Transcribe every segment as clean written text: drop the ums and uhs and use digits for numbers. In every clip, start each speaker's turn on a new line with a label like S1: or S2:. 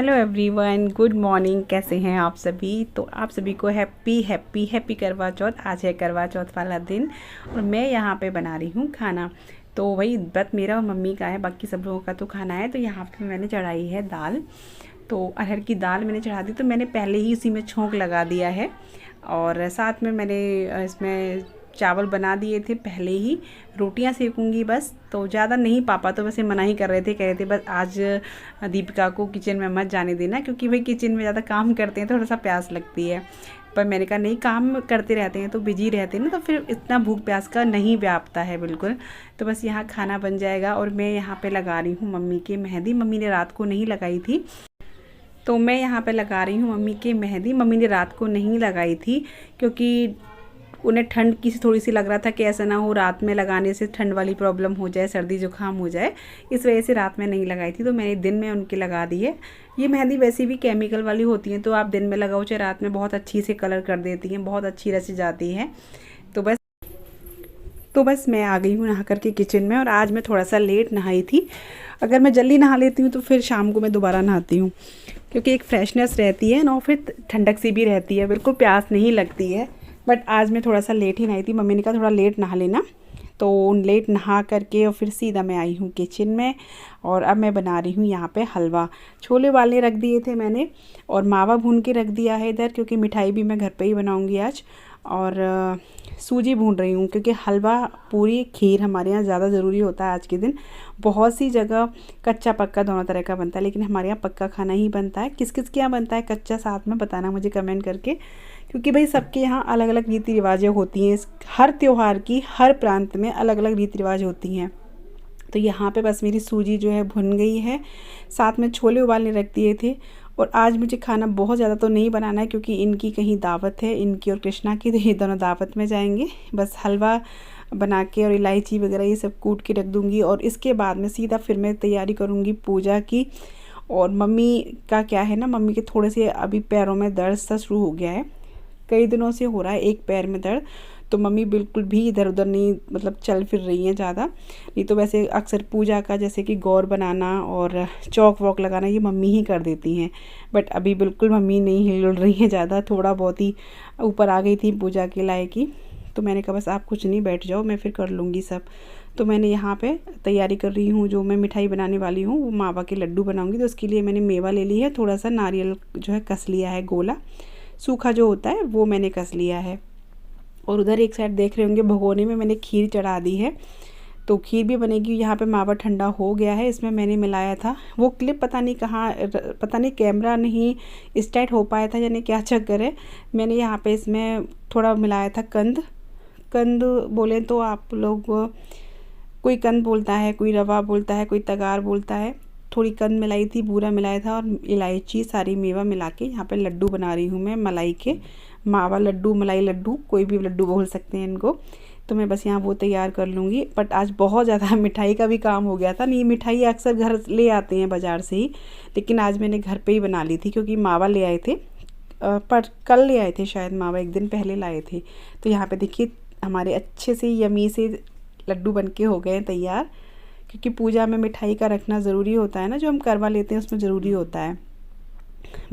S1: Hello everyone, good morning. कैसे हैं आप सभी? तो आप सभी को हैप्पी हैप्पी हैप्पी करवा चौथ। आज है करवा चौथ वाला दिन और मैं यहाँ पे बना रही हूँ खाना। तो वही व्रत मेरा और मम्मी का है, बाकी सब लोगों का तो खाना है। तो यहाँ पे मैंने चढ़ाई है दाल। तो अरहर की दाल मैंने चढ़ा दी, तो मैंने पहले ही इसी में छोंक लगा दिया है। और साथ में मैंने इसमें चावल बना दिए थे पहले ही। रोटियां सेकूंगी बस, तो ज़्यादा नहीं। पापा तो वैसे मना ही कर रहे थे, कह रहे थे बस आज दीपिका को किचन में मत जाने देना, क्योंकि भाई किचन में ज़्यादा काम करते हैं, थोड़ा सा प्यास लगती है। पर मैंने कहा नहीं, काम करते रहते हैं तो बिजी रहते हैं ना, तो फिर इतना भूख प्यास का नहीं व्यापता है बिल्कुल। तो बस यहाँ खाना बन जाएगा और मैं यहाँ पे लगा रही हूँ मम्मी की मेहंदी। मम्मी ने रात को नहीं लगाई थी, तो मैं यहाँ पे लगा रही हूँ मम्मी की मेहंदी। मम्मी ने रात को नहीं लगाई थी क्योंकि उन्हें ठंड की थोड़ी सी लग रहा था कि ऐसा ना हो रात में लगाने से ठंड वाली प्रॉब्लम हो जाए, सर्दी जुकाम हो जाए, इस वजह से रात में नहीं लगाई थी। तो मैंने दिन में उनकी लगा दी है। ये मेहंदी वैसे भी केमिकल वाली होती हैं, तो आप दिन में लगाओ चाहे रात में, बहुत अच्छी से कलर कर देती हैं, बहुत अच्छी रच जाती है। तो बस मैं आ गई हूँ नहा करके किचन में। और आज मैं थोड़ा सा लेट नहाई थी। अगर मैं जल्दी नहा लेती हूँ तो फिर शाम को मैं दोबारा नहाती हूँ, क्योंकि एक फ्रेशनेस रहती है ना, फिर ठंडक सी भी रहती है, बिल्कुल प्यास नहीं लगती है। बट आज मैं थोड़ा सा लेट ही नहाई थी। मम्मी ने कहा थोड़ा लेट नहा लेना, तो लेट नहा करके और फिर सीधा मैं आई हूँ किचन में। और अब मैं बना रही हूँ यहाँ पे हलवा। छोले उबालने रख दिए थे मैंने और मावा भून के रख दिया है इधर, क्योंकि मिठाई भी मैं घर पे ही बनाऊँगी आज। और सूजी भून रही हूँ, क्योंकि हलवा पूरी खीर हमारे यहाँ ज़्यादा ज़रूरी होता है आज के दिन। बहुत सी जगह कच्चा पक्का दोनों तरह का बनता है, लेकिन हमारे यहाँ पक्का खाना ही बनता है। किस किस के यहाँ बनता है कच्चा, साथ में बताना मुझे कमेंट करके, क्योंकि भाई सबके यहाँ अलग अलग रीति रिवाजें होती हैं। हर त्यौहार की हर प्रांत में अलग अलग रीति रिवाज होती हैं। तो यहाँ पे बस मेरी सूजी जो है भुन गई है, साथ में छोले उबालने रख दिए थे। और आज मुझे खाना बहुत ज़्यादा तो नहीं बनाना है, क्योंकि इनकी कहीं दावत है, इनकी और कृष्णा की, तो ये दोनों दावत में जाएंगे। बस हलवा बना के और इलायची वगैरह ये सब कूट के रख दूँगी, और इसके बाद में सीधा फिर मैं तैयारी करूँगी पूजा की। और मम्मी का क्या है ना, मम्मी के थोड़े से अभी पैरों में दर्द सा शुरू हो गया है, कई दिनों से हो रहा है एक पैर में दर्द। तो मम्मी बिल्कुल भी इधर उधर नहीं, मतलब चल फिर रही हैं ज़्यादा। नहीं तो वैसे अक्सर पूजा का जैसे कि गौर बनाना और चौक वॉक लगाना ये मम्मी ही कर देती हैं। बट अभी बिल्कुल मम्मी नहीं हिल रही हैं ज़्यादा, थोड़ा बहुत ही ऊपर आ गई थी पूजा के लायक ही। तो मैंने कहा बस आप कुछ नहीं, बैठ जाओ, मैं फिर कर लूँगी सब। तो मैंने यहाँ पे तैयारी कर रही हूँ, जो मैं मिठाई बनाने वाली हूँ वो मावा के लड्डू बनाऊँगी। तो उसके लिए मैंने मेवा ले ली है, थोड़ा सा नारियल जो है कस लिया है, गोला सूखा जो होता है वो मैंने कस लिया है। और उधर एक साइड देख रहे होंगे भगोने में मैंने खीर चढ़ा दी है, तो खीर भी बनेगी। यहाँ पे मावा ठंडा हो गया है, इसमें मैंने मिलाया था वो क्लिप, पता नहीं कहाँ, पता नहीं कैमरा नहीं स्टार्ट हो पाया था, यानी क्या चक्कर है। मैंने यहाँ पे इसमें थोड़ा मिलाया था कंद। कंद बोलें तो आप लोग, कोई कंद बोलता है, कोई रवा बोलता है, कोई तगार बोलता है। थोड़ी कंद मिलाई थी, बूरा मिलाया था और इलायची, सारी मेवा मिला के यहाँ पे लड्डू बना रही हूँ मैं मलाई के। मावा लड्डू, मलाई लड्डू, कोई भी लड्डू बोल सकते हैं इनको। तो मैं बस यहाँ वो तैयार कर लूँगी। बट आज बहुत ज़्यादा मिठाई का भी काम हो गया था। नहीं, मिठाई अक्सर घर ले आते हैं बाज़ार से ही, लेकिन आज मैंने घर पे ही बना ली थी, क्योंकि मावा ले आए थे, पर कल ले आए थे शायद मावा, एक दिन पहले लाए थे। तो यहाँ पे देखिए हमारे अच्छे से यमी से लड्डू बन के हो गए हैं तैयार, क्योंकि पूजा में मिठाई का रखना ज़रूरी होता है ना, जो हम करवा लेते हैं उसमें ज़रूरी होता है।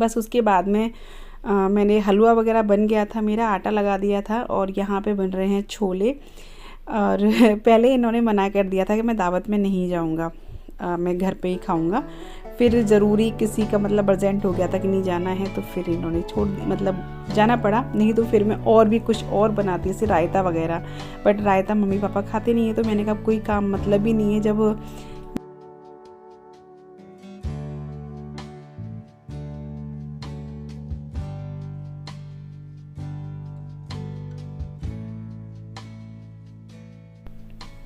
S1: बस उसके बाद में मैंने हलवा वगैरह बन गया था, मेरा आटा लगा दिया था। और यहाँ पे बन रहे हैं छोले। और पहले इन्होंने मना कर दिया था कि मैं दावत में नहीं जाऊँगा, मैं घर पे ही खाऊँगा। फिर ज़रूरी किसी का मतलब अर्जेंट हो गया था कि नहीं जाना है, तो फिर इन्होंने छोड़, मतलब जाना पड़ा। नहीं तो फिर मैं और भी कुछ और बनाती, जैसे रायता वगैरह। बट रायता मम्मी पापा खाते नहीं है, तो मैंने कहा कोई काम मतलब ही नहीं है जब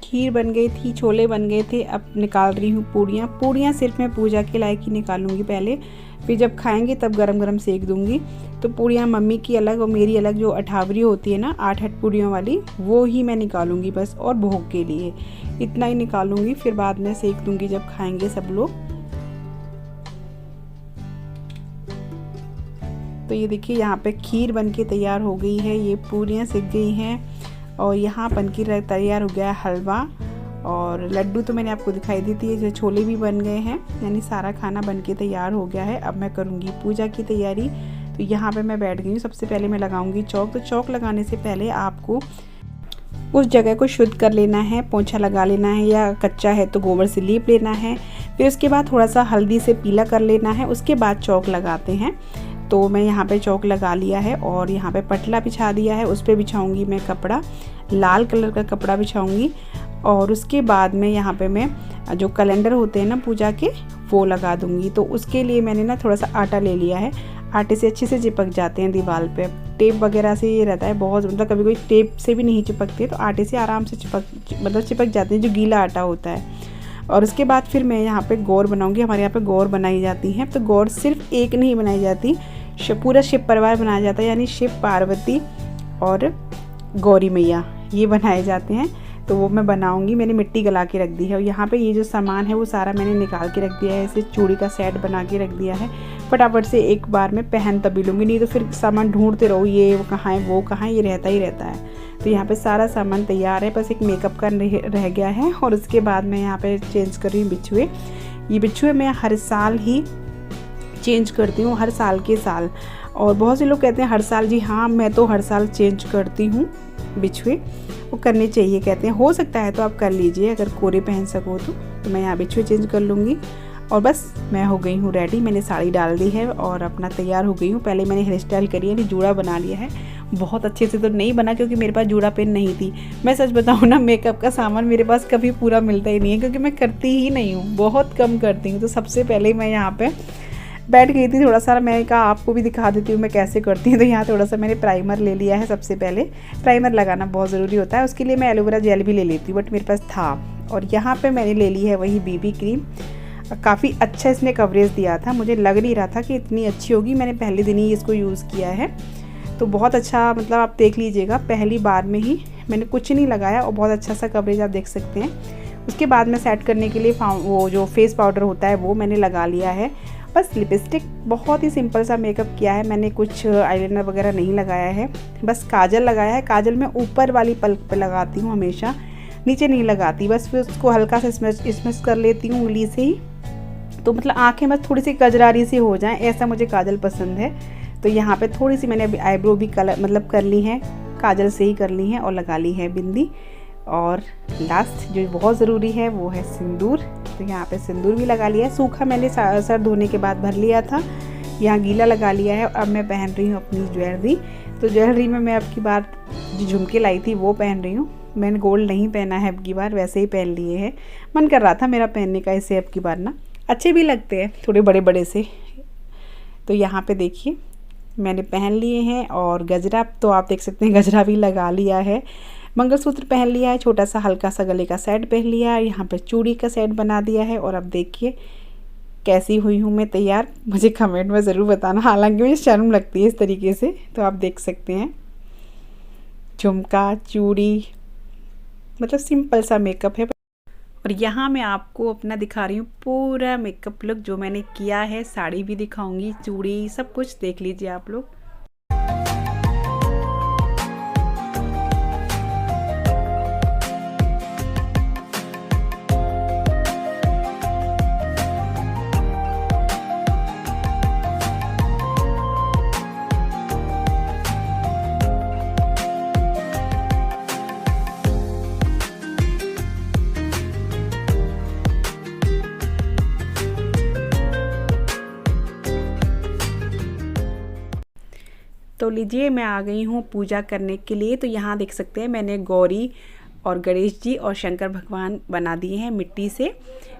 S1: खीर बन गई थी, छोले बन गए थे। अब निकाल रही हूँ पूड़ियाँ। पूड़ियाँ सिर्फ मैं पूजा के लायक ही निकालूंगी पहले, फिर जब खाएंगे तब गरम गरम सेक दूंगी। तो पूड़ियाँ मम्मी की अलग और मेरी अलग, जो अठावरी होती है ना 8 पूड़ियों वाली, वो ही मैं निकालूंगी बस। और भोग के लिए इतना ही निकालूंगी, फिर बाद में सेक दूंगी जब खाएंगे सब लोग। तो ये देखिए यहाँ पे खीर बन के तैयार हो गई है, ये पूड़ियाँ सिक गई हैं। और यहाँ बन के तैयार हो गया हलवा। और लड्डू तो मैंने आपको दिखाई दी थी, जो छोले भी बन गए हैं, यानी सारा खाना बन के तैयार हो गया है। अब मैं करूँगी पूजा की तैयारी। तो यहाँ पे मैं बैठ गई हूँ। सबसे पहले मैं लगाऊंगी चौक। तो चौक लगाने से पहले आपको उस जगह को शुद्ध कर लेना है, पोंछा लगा लेना है, या कच्चा है तो गोबर से लीप लेना है। फिर उसके बाद थोड़ा सा हल्दी से पीला कर लेना है, उसके बाद चौक लगाते हैं। तो मैं यहाँ पे चौक लगा लिया है और यहाँ पे पटला बिछा दिया है। उस पर बिछाऊँगी मैं कपड़ा, लाल कलर का कपड़ा बिछाऊँगी। और उसके बाद में यहाँ पे मैं जो कैलेंडर होते हैं ना पूजा के, वो लगा दूँगी। तो उसके लिए मैंने ना थोड़ा सा आटा ले लिया है। आटे से अच्छे से चिपक जाते हैं दीवार पे। टेप वगैरह से ये रहता है बहुत, मतलब कभी कोई टेप से भी नहीं चिपकते, तो आटे से आराम से चिपक जाते हैं, जो गीला आटा होता है। और उसके बाद फिर मैं यहाँ पे गौर बनाऊँगी। हमारे यहाँ पे गौर बनाई जाती हैं। तो गौर सिर्फ एक नहीं बनाई जाती, पूरा शिव परिवार बनाया जाता है, यानी शिव, पार्वती और गौरी मैया, ये बनाए जाते हैं। तो वो मैं बनाऊंगी। मैंने मिट्टी गला के रख दी है। और यहाँ पे ये जो सामान है वो सारा मैंने निकाल के रख दिया है। ऐसे चूड़ी का सेट बना के रख दिया है। फटाफट से एक बार में पहन तभी लूँगी, नहीं तो फिर सामान ढूंढते रहो, ये वो कहाँ है, वो कहाँ है, ये रहता ही रहता है। तो यहाँ पे सारा सामान तैयार है, बस एक मेकअप का रह गया है। और उसके बाद मैं यहाँ पे चेंज कर रही हूँ बिछुए। ये बिछुए मैं हर साल ही चेंज करती हूँ, हर साल के साल। और बहुत से लोग कहते हैं हर साल, जी हाँ, मैं तो हर साल चेंज करती हूँ बिछुए। वो करने चाहिए कहते हैं, हो सकता है तो आप कर लीजिए, अगर कोरे पहन सको तो मैं यहाँ बिछुए चेंज कर लूँगी। और बस मैं हो गई हूँ रेडी। मैंने साड़ी डाल दी है और अपना तैयार हो गई हूँ। पहले मैंने हेयर स्टाइल करी है, जूड़ा बना लिया है। बहुत अच्छे से तो नहीं बना क्योंकि मेरे पास जूड़ा पेन नहीं थी। मैं सच बताऊँ ना, मेकअप का सामान मेरे पास कभी पूरा मिलता ही नहीं है, क्योंकि मैं करती ही नहीं हूँ, बहुत कम करती हूँ। तो सबसे पहले मैं यहाँ पे बैठ गई थी थोड़ा सा, मैंने कहा आपको भी दिखा देती हूँ मैं कैसे करती हूँ। तो यहाँ थोड़ा सा मैंने प्राइमर ले लिया है। सबसे पहले प्राइमर लगाना बहुत ज़रूरी होता है, उसके लिए मैं एलोवेरा जेल भी ले लेती हूँ, बट मेरे पास था। और यहाँ पे मैंने ले ली है वही बीबी क्रीम। काफ़ी अच्छा इसने कवरेज दिया था, मुझे लग नहीं रहा था कि इतनी अच्छी होगी। मैंने पहले दिन ही इसको यूज़ किया है, तो बहुत अच्छा, मतलब आप देख लीजिएगा, पहली बार में ही मैंने कुछ नहीं लगाया और बहुत अच्छा सा कवरेज आप देख सकते हैं। उसके बाद में सेट करने के लिए वो जो फेस पाउडर होता है वो मैंने लगा लिया है। बस लिपस्टिक, बहुत ही सिंपल सा मेकअप किया है मैंने, कुछ आईलाइनर वगैरह नहीं लगाया है। बस काजल लगाया है। काजल मैं ऊपर वाली पलक पे लगाती हूँ हमेशा, नीचे नहीं लगाती। बस फिर उसको हल्का सा स्मच कर लेती हूँ उंगली से ही, तो मतलब आंखें बस थोड़ी सी कजरारी सी हो जाएं, ऐसा मुझे काजल पसंद है। तो यहाँ पे थोड़ी सी मैंने अभी आईब्रो भी कलर मतलब कर ली है, काजल से ही कर ली है, और लगा ली है बिंदी। और लास्ट जो बहुत ज़रूरी है वो है सिंदूर। तो यहाँ पे सिंदूर भी लगा लिया है। सूखा मैंने सर धोने के बाद भर लिया था, यहाँ गीला लगा लिया है। अब मैं पहन रही हूँ अपनी ज्वेलरी। तो ज्वेलरी में मैं अब की बार जो झुमके लाई थी वो पहन रही हूँ। मैंने गोल्ड नहीं पहना है अब की बार, वैसे ही पहन लिए हैं। मन कर रहा था मेरा पहनने का इसे अब की बार ना, अच्छे भी लगते हैं थोड़े बड़े बड़े से। तो यहाँ पे देखिए मैंने पहन लिए हैं। और गजरा तो आप देख सकते हैं, गजरा भी लगा लिया है। मंगलसूत्र पहन लिया है, छोटा सा हल्का सा गले का सेट पहन लिया है, यहाँ पे चूड़ी का सेट बना दिया है। और अब देखिए कैसी हुई हूँ मैं तैयार, मुझे कमेंट में ज़रूर बताना। हालांकि मुझे शर्म लगती है इस तरीके से, तो आप देख सकते हैं झुमका, चूड़ी, मतलब सिंपल सा मेकअप है। और यहाँ मैं आपको अपना दिखा रही हूँ पूरा मेकअप लुक जो मैंने किया है। साड़ी भी दिखाऊंगी, चूड़ी, सब कुछ देख लीजिए आप लोग। तो लीजिए मैं आ गई हूँ पूजा करने के लिए। तो यहाँ देख सकते हैं मैंने गौरी और गणेश जी और शंकर भगवान बना दिए हैं मिट्टी से।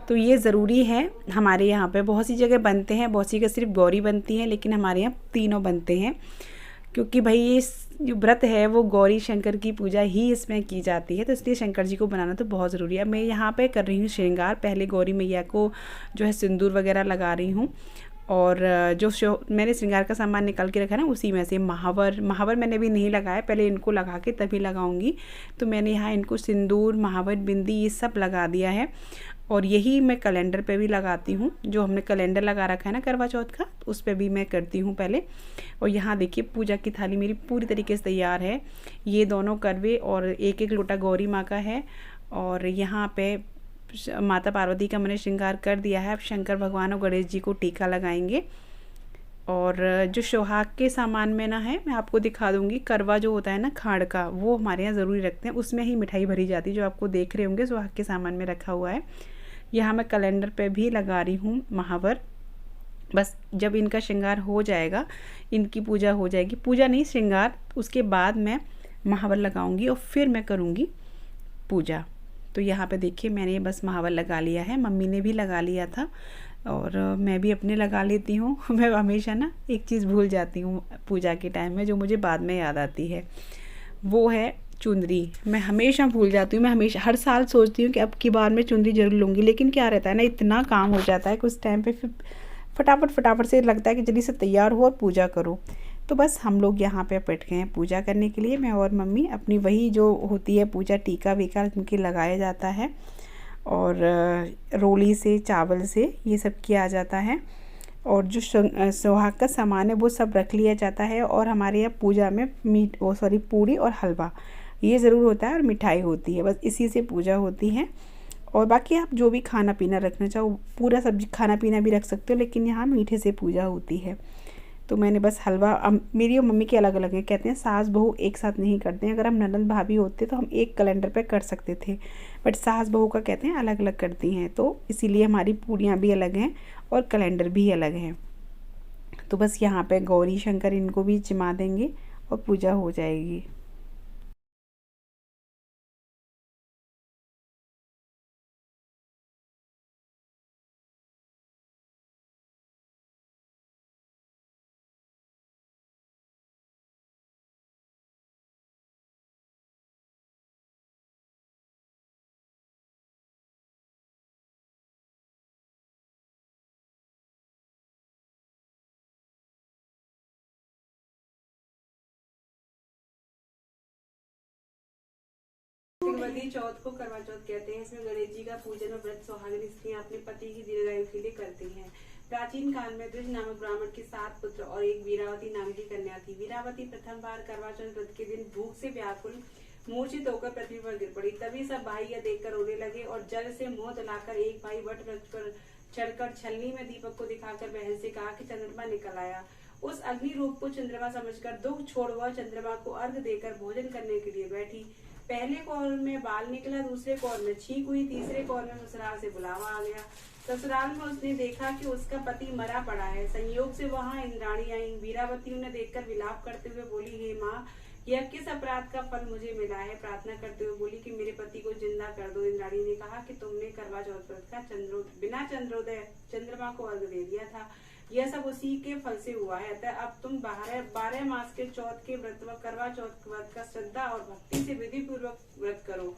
S1: तो ये ज़रूरी है, हमारे यहाँ पे बहुत सी जगह बनते हैं, बहुत सी का सिर्फ गौरी बनती है, लेकिन हमारे यहाँ तीनों बनते हैं, क्योंकि भाई ये जो व्रत है वो गौरी शंकर की पूजा ही इसमें की जाती है। तो इसलिए शंकर जी को बनाना तो बहुत ज़रूरी है। मैं यहाँ पे कर रही हूँ श्रृंगार। पहले गौरी मैया को जो है सिंदूर वगैरह लगा रही हूँ, और जो मैंने श्रृंगार का सामान निकाल के रखा है ना, उसी में से महावर मैंने भी नहीं लगाया, पहले इनको लगा के तभी लगाऊंगी। तो मैंने यहाँ इनको सिंदूर, महावर, बिंदी ये सब लगा दिया है। और यही मैं कैलेंडर पे भी लगाती हूँ, जो हमने कैलेंडर लगा रखा है ना करवा चौथ का, उस पे भी मैं करती हूँ पहले। और यहाँ देखिए पूजा की थाली मेरी पूरी तरीके से तैयार है। ये दोनों करवे और एक एक लोटा गौरी माँ का है, और यहाँ पे माता पार्वती का मैंने श्रृंगार कर दिया है। अब शंकर भगवान और गणेश जी को टीका लगाएंगे। और जो सुहाग के सामान में ना है, मैं आपको दिखा दूंगी, करवा जो होता है ना खाड़ का, वो हमारे यहाँ ज़रूरी रखते हैं, उसमें ही मिठाई भरी जाती है, जो आपको देख रहे होंगे सुहाग के सामान में रखा हुआ है। यहाँ मैं कैलेंडर पे भी लगा रही हूँ महावर। बस जब इनका श्रृंगार हो जाएगा, इनकी पूजा हो जाएगी, पूजा नहीं श्रृंगार, उसके बाद मैं महावर लगाऊंगी और फिर मैं करूँगी पूजा। तो यहाँ पे देखिए मैंने बस महावर लगा लिया है, मम्मी ने भी लगा लिया था और मैं भी अपने लगा लेती हूँ। मैं हमेशा ना एक चीज़ भूल जाती हूँ पूजा के टाइम में, जो मुझे बाद में याद आती है, वो है चुंदरी। मैं हमेशा भूल जाती हूँ। मैं हमेशा हर साल सोचती हूँ कि अब की बार मैं चुंदरी ज़रूर लूँगी, लेकिन क्या रहता है ना, इतना काम हो जाता है कुछ टाइम पे, फिर फटाफट से लगता है कि जल्दी से तैयार हो और पूजा करो। तो बस हम लोग यहाँ पे बैठ गए हैं पूजा करने के लिए। मैं और मम्मी अपनी वही जो होती है पूजा, टीका वीका जिनके लगाया जाता है, और रोली से चावल से ये सब किया जाता है। और जो सुहाग का सामान है वो सब रख लिया जाता है। और हमारे यहाँ पूजा में पूरी और हलवा ये ज़रूर होता है, और मिठाई होती है। बस इसी से पूजा होती है। और बाकी आप जो भी खाना पीना रखना चाहो, पूरा सब्जी खाना पीना भी रख सकते हो, लेकिन यहाँ मीठे से पूजा होती है। तो मैंने बस हलवा, मेरी और मम्मी के अलग अलग है, कहते हैं सास बहू एक साथ नहीं करते हैं। अगर हम ननद भाभी होते तो हम एक कैलेंडर पे कर सकते थे, बट सास बहू का कहते हैं अलग अलग करती हैं, तो इसीलिए हमारी पूरियाँ भी अलग हैं और कैलेंडर भी अलग हैं। तो बस यहाँ पे गौरी शंकर इनको भी जिमा देंगे और पूजा हो जाएगी। तिलवती चौथ को करवा चौथ कहते हैं। इसमें गणेश जी का पूजन और व्रत सुहागिन स्त्रियां अपने पति की दीर्घायु के लिए करती हैं। प्राचीन काल में द्विज नामक ब्राह्मण के 7 पुत्र और एक वीरावती नाम की कन्या थी। वीरावती प्रथम बार करवा चौथ व्रत के दिन भूख से व्याकुल मूर्छित होकर पृथ्वी पर गिर पड़ी। तभी सब भाई यह देखकर रोने लगे और जल से मुंह धुलाकर एक भाई वट वृक्ष पर चढ़कर छलनी में दीपक को दिखाकर बहन से कहा कि चंद्रमा निकल आया। उस अग्नि रूप को चंद्रमा समझकर दुख छोड़ वह चंद्रमा को अर्घ देकर भोजन करने के लिए बैठी। पहले कौर में बाल निकला, दूसरे कौर में छींक हुई, तीसरे कौर में ससुराल से बुलावा आ गया। ससुराल में उसने देखा कि उसका पति मरा पड़ा है। संयोग से वहां इंद्राणी आई। वीरावती उन्हें देखकर विलाप करते हुए बोली, हे माँ, यह किस अपराध का फल मुझे मिला है? प्रार्थना करते हुए बोली कि मेरे पति को जिंदा कर दो। इंद्राणी ने कहा कि तुमने करवा चौथ व्रत का बिना चंद्रोदय चंद्रमा को अर्घ दे दिया था, यह सब उसी के फल से हुआ है। अतः अब तुम 12 मास के चौथ के व्रत व करवा चौथ व्रत का श्रद्धा और भक्ति से विधि पूर्वक व्रत करो,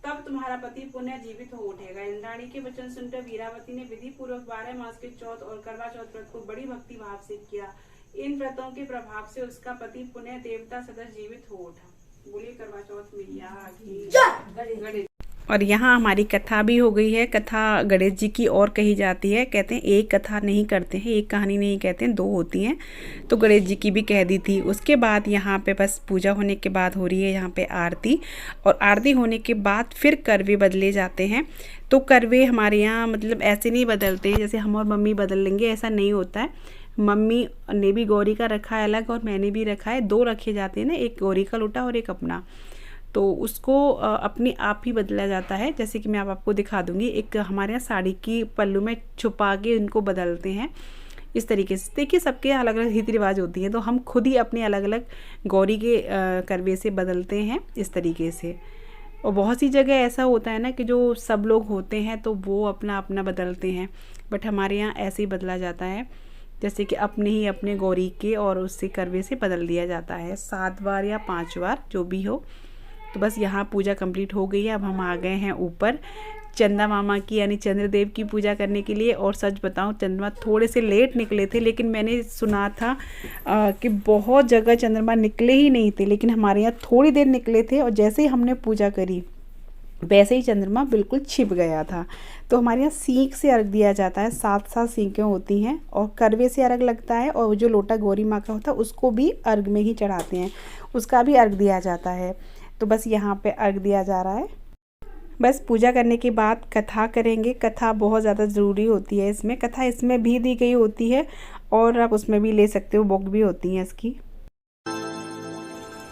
S1: तब तुम्हारा पति पुनः जीवित हो उठेगा। इंद्राणी के वचन सुनकर वीरावती ने विधि पूर्वक 12 मास के चौथ और करवा चौथ व्रत को बड़ी भक्ति भाव से किया। इन व्रतों के प्रभाव से उसका पति पुनः देवता सदस्य जीवित हो उठा। बोलिए करवा चौथ मैया की। और यहाँ हमारी कथा भी हो गई है। कथा गणेश जी की और कही जाती है। कहते हैं एक कथा नहीं करते हैं, एक कहानी नहीं कहते हैं, 2 होती हैं। तो गणेश जी की भी कह दी थी। उसके बाद यहाँ पे बस पूजा होने के बाद हो रही है यहाँ पे आरती, और आरती होने के बाद फिर करवे बदले जाते हैं। तो करवे हमारे यहाँ मतलब ऐसे नहीं बदलते जैसे हम और मम्मी बदल लेंगे, ऐसा नहीं होता है। मम्मी ने भी गौरी का रखा है अलग और मैंने भी रखा है, 2 रखे जाते हैं ना, एक गौरी का लोटा और एक अपना। तो उसको अपने आप ही बदला जाता है। जैसे कि मैं आपको दिखा दूंगी, एक हमारे यहाँ साड़ी की पल्लू में छुपा के इनको बदलते हैं इस तरीके से। देखिए सबके अलग अलग रीति रिवाज होती हैं, तो हम खुद ही अपने अलग अलग गौरी के करवे से बदलते हैं इस तरीके से। और बहुत सी जगह ऐसा होता है ना कि जो सब लोग होते हैं तो वो अपना अपना बदलते हैं, बट हमारे यहाँ ऐसे ही बदला जाता है, जैसे कि अपने ही अपने गौरी के और उससे करवे से बदल दिया जाता है 7 बार या 5 बार जो भी हो। तो बस यहाँ पूजा कंप्लीट हो गई है। अब हम आ गए हैं ऊपर चंदा मामा की यानी चंद्रदेव की पूजा करने के लिए। और सच बताऊँ चंद्रमा थोड़े से लेट निकले थे, लेकिन मैंने सुना था कि बहुत जगह चंद्रमा निकले ही नहीं थे, लेकिन हमारे यहाँ थोड़ी देर निकले थे। और जैसे ही हमने पूजा करी वैसे ही चंद्रमा बिल्कुल छिप गया था। तो हमारे यहाँ सींक से अर्घ दिया जाता है, 7 सींकें होती हैं, और करवे से अर्घ लगता है। और जो लोटा गौरी माँ का होता है उसको भी अर्घ में ही चढ़ाते हैं, उसका भी अर्घ दिया जाता है। तो बस यहाँ पे अर्घ दिया जा रहा है। बस पूजा करने के बाद कथा करेंगे। कथा बहुत ज़्यादा ज़रूरी होती है इसमें, कथा इसमें भी दी गई होती है और आप उसमें भी ले सकते हो, बुक भी होती हैं इसकी।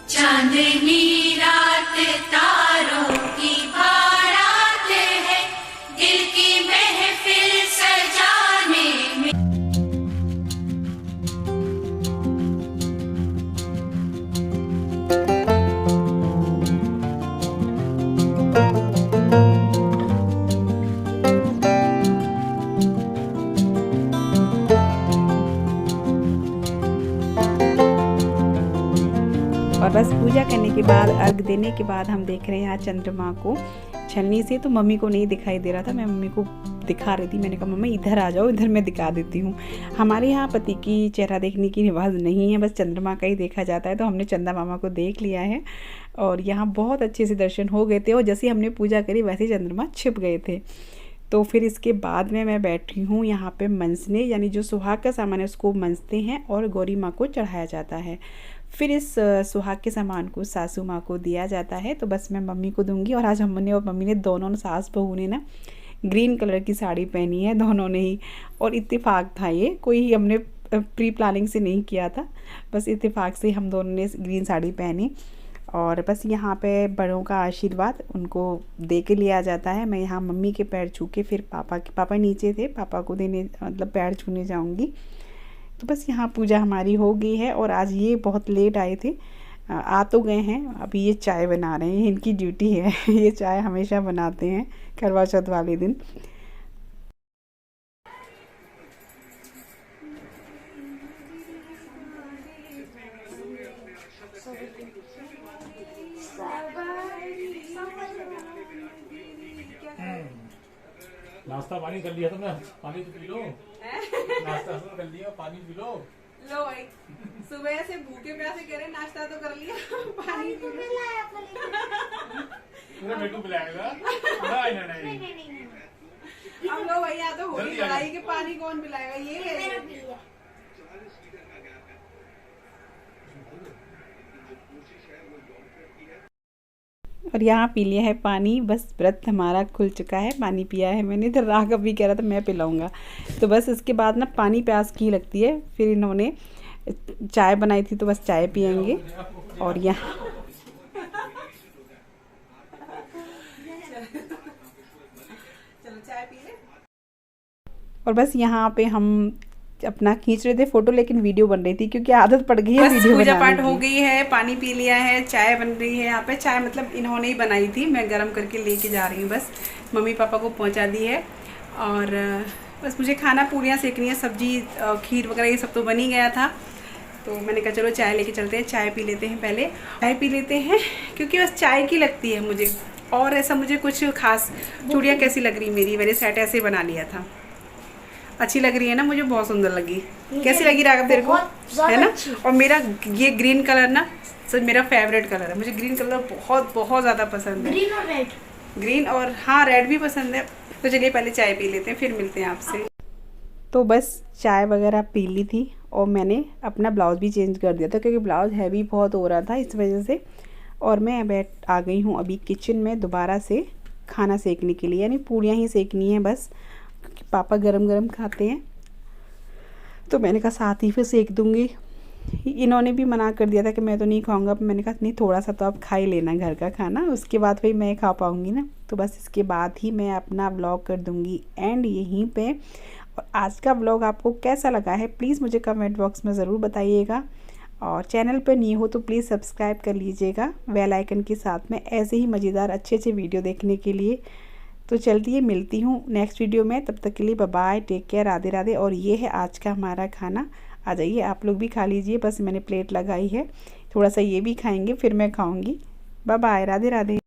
S2: चांदनी रात तारों की बारात है, दिल की महफिल सजाने में।
S1: और बस पूजा करने के बाद, अर्घ देने के बाद हम देख रहे हैं यहाँ चंद्रमा को छलनी से। तो मम्मी को नहीं दिखाई दे रहा था, मैं मम्मी को दिखा रही थी। मैंने कहा मम्मी इधर आ जाओ, इधर मैं दिखा देती हूँ। हमारे यहाँ पति की चेहरा देखने की रिवाज नहीं है, बस चंद्रमा का ही देखा जाता है। तो हमने चंदा मामा को देख लिया है और यहाँ बहुत अच्छे से दर्शन हो गए थे और जैसे हमने पूजा करी वैसे ही चंद्रमा छिप गए थे। तो फिर इसके बाद में मैं बैठी हूँ यहाँ पे मंसने, यानी जो सुहाग का सामान है उसको मंसते हैं और गौरी माँ को चढ़ाया जाता है। फिर इस सुहाग के सामान को सासू माँ को दिया जाता है। तो बस मैं मम्मी को दूंगी। और आज हमने और मम्मी ने दोनों सास बहू ने ना ग्रीन कलर की साड़ी पहनी है, दोनों ने ही। और इत्तेफाक था ये, कोई हमने प्री प्लानिंग से नहीं किया था, बस इत्तेफाक से हम दोनों ने ग्रीन साड़ी पहनी। और बस यहाँ पे बड़ों का आशीर्वाद उनको दे के लिया जाता है। मैं यहाँ मम्मी के पैर छू के फिर पापा नीचे थे, पापा को देने मतलब पैर छूने जाऊँगी। तो बस यहाँ पूजा हमारी हो गई है। और आज ये बहुत लेट आए थे, आ तो गए हैं, अभी ये चाय बना रहे हैं, इनकी ड्यूटी है ये चाय हमेशा बनाते हैं करवा चौथ वाले दिन।
S3: नाश्ता पानी कर लिया तुमने? पानी तो पी लो। नाश्ता कर लिया, पानी पी लो।
S1: लो भाई, सुबह से भूखे प्यासे कह रहे, नाश्ता तो कर लिया, पानी तो पिलाया।
S3: पूरा बेटू पिलाएगा? नहीं।
S1: अब लो भाई, यहाँ तो हो गई लड़ाई कि पानी कौन पिलाएगा, ये ले। और यहाँ पी लिया है पानी, बस व्रत हमारा खुल चुका है, पानी पिया है मैंने। इधर राघव भी कह रहा था मैं पिलाऊंगा। तो बस इसके बाद ना पानी प्यास की लगती है। फिर इन्होंने चाय बनाई थी तो बस चाय पियेंगे। और यहाँ चलो चाय पी ले। और बस यहाँ पे हम अपना खींच रहे थे फोटो, लेकिन वीडियो बन रही थी क्योंकि आदत पड़ गई है वीडियो बनाने की। पूजा पाठ हो गई है, पानी पी लिया है, चाय बन रही है यहाँ पे। चाय मतलब इन्होंने ही बनाई थी, मैं गरम करके लेके जा रही हूँ। बस मम्मी पापा को पहुँचा दी है। और बस मुझे खाना पूरियाँ सेकनी है, सब्जी खीर वगैरह ये सब तो बन ही गया था। तो मैंने कहा चलो चाय लेके चलते हैं, चाय पी लेते हैं। पहले चाय पी लेते हैं क्योंकि बस चाय की लगती है मुझे, और ऐसा मुझे कुछ खास। चूड़ियाँ कैसी लग रही मेरी, मैंने सेट ऐसे बना लिया था। अच्छी लग रही है ना, मुझे बहुत सुंदर लगी। कैसी लगी राघव तेरे को? है ना? और मेरा ये ग्रीन कलर ना सर मेरा फेवरेट कलर है, मुझे ग्रीन कलर बहुत बहुत ज़्यादा पसंद है।
S2: ग्रीन और रेड,
S1: ग्रीन और हाँ रेड भी पसंद है। तो चलिए पहले चाय पी लेते हैं, फिर मिलते हैं आपसे। तो बस चाय वगैरह पी ली थी और मैंने अपना ब्लाउज़ भी चेंज कर दिया था क्योंकि ब्लाउज़ हैवी बहुत हो रहा था, इस वजह से। और मैं आ गई हूँ अभी किचन में दोबारा से खाना सेकने के लिए, यानी पूड़ियाँ ही सेकनी है बस, क्योंकि पापा गरम गरम खाते हैं। तो मैंने कहा साथ ही फिर सेक दूँगी। इन्होंने भी मना कर दिया था कि मैं तो नहीं खाऊंगा, पर मैंने कहा नहीं थोड़ा सा तो आप खा ही लेना घर का खाना, उसके बाद फिर मैं खा पाऊँगी ना। तो बस इसके बाद ही मैं अपना व्लॉग कर दूँगी एंड यहीं पे। और आज का व्लॉग आपको कैसा लगा है प्लीज़ मुझे कमेंट बॉक्स में ज़रूर बताइएगा। और चैनल पर न्यू हो तो प्लीज़ सब्सक्राइब कर लीजिएगा बेल आइकन के साथ में, ऐसे ही मज़ेदार अच्छे अच्छे वीडियो देखने के लिए। तो चलती मिलती हूँ नेक्स्ट वीडियो में, तब तक के लिए bye bye, take care, Radhe Radhe. और ये है आज का हमारा खाना, आ जाइए आप लोग भी खा लीजिए। बस मैंने प्लेट लगाई है, थोड़ा सा ये भी खाएंगे फिर मैं खाऊंगी। Bye bye, Radhe Radhe.